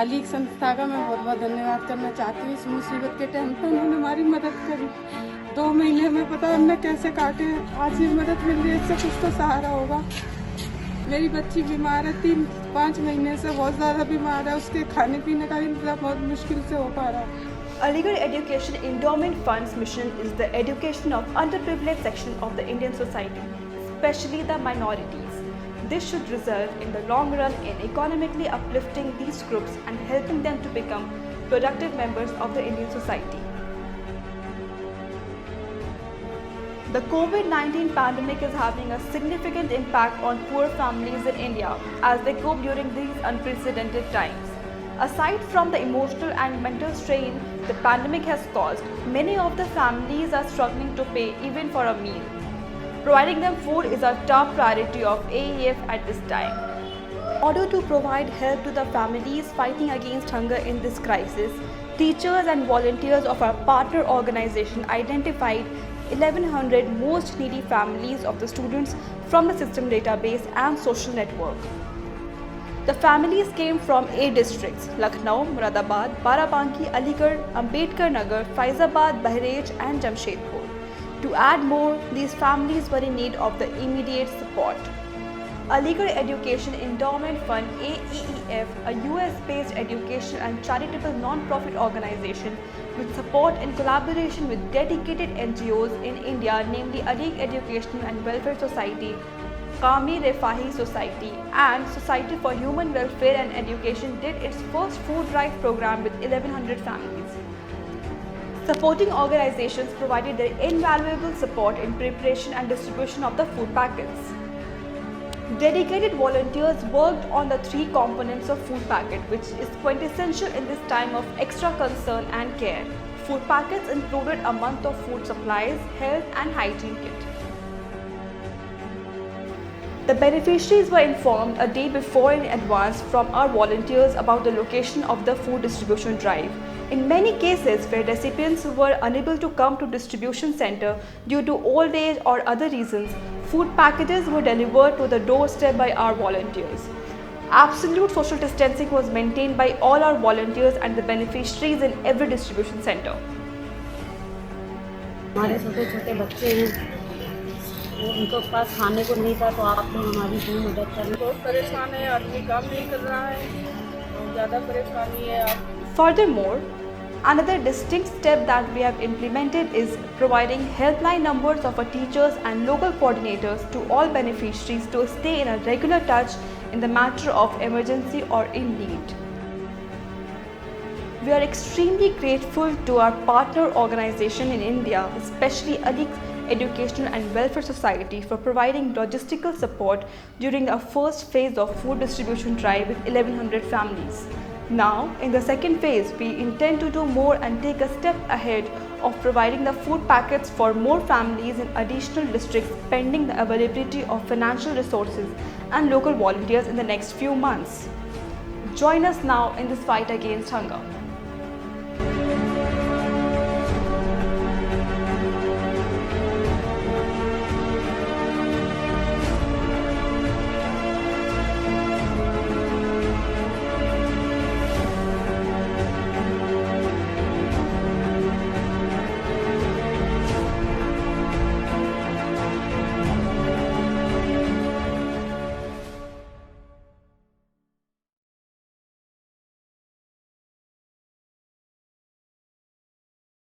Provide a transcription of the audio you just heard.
अलीग संस्था का मैं बहुत बहुत धन्यवाद करना चाहती हूँ। इस मुसीबत के टाइम पर उन्होंने हमारी मदद करी। 2 महीने में पता हमने कैसे काटे। आज ये मदद मिल रही है, इससे कुछ तो सहारा होगा। मेरी बच्ची बीमार है, 3-5 महीने से बहुत ज़्यादा बीमार है। उसके खाने पीने का इंतजाम बहुत मुश्किल से हो पा रहा है। Aligarh Education Endowment Fund's mission is the education of underprivileged section of the Indian society, especially the minorities. This should result in the long run in economically uplifting these groups and helping them to become productive members of the Indian society. The COVID-19 pandemic is having a significant impact on poor families in India as they cope during these unprecedented times. Aside from the emotional and mental strain the pandemic has caused, many of the families are struggling to pay even for a meal. Providing them food is a top priority of AEF at this time. In order to provide help to the families fighting against hunger in this crisis, teachers and volunteers of our partner organization identified 1100 most needy families of the students from the system database and social network. The families came from 8 districts: Lucknow, Moradabad, Barabanki, Aligarh, Ambedkar Nagar, Faizabad, Bahraich and Jamshedpur. To add more, these families were in need of the immediate support. Aligarh Education Endowment Fund AEEF, a US-based education and charitable non-profit organization with support and collaboration with dedicated NGOs in India, namely Aligarh Educational and Welfare Society, Qami Refahi Society and Society for Human Welfare and Education, did its first food drive program with 1100 families. Supporting organizations provided their invaluable support in preparation and distribution of the food packets. Dedicated volunteers worked on the 3 components of food packet, which is quintessential in this time of extra concern and care. Food packets included a month of food supplies, health and hygiene kit. The beneficiaries were informed a day before in advance from our volunteers about the location of the food distribution drive. In many cases where recipients were unable to come to distribution center due to old age or other reasons, food packages were delivered to the doorstep by our volunteers. Absolute social distancing was maintained by all our volunteers and the beneficiaries in every distribution center. हमारे छोटे बच्चे हैं, उनके पास खाने को नहीं था, तो आप लोग हमारी पूरी मदद करें। बहुत परेशान है, आदमी काम नहीं कर रहा है, बहुत ज़्यादा परेशानी है। Furthermore, another distinct step that we have implemented is providing helpline numbers of our teachers and local coordinators to all beneficiaries to stay in a regular touch in the matter of emergency or in need. We are extremely grateful to our partner organization in India, especially Aligarh Educational and Welfare Society, for providing logistical support during our first phase of food distribution drive with 1100 families. Now, in the second phase, we intend to do more and take a step ahead of providing the food packets for more families in additional districts pending the availability of financial resources and local volunteers in the next few months. Join us now in this fight against hunger.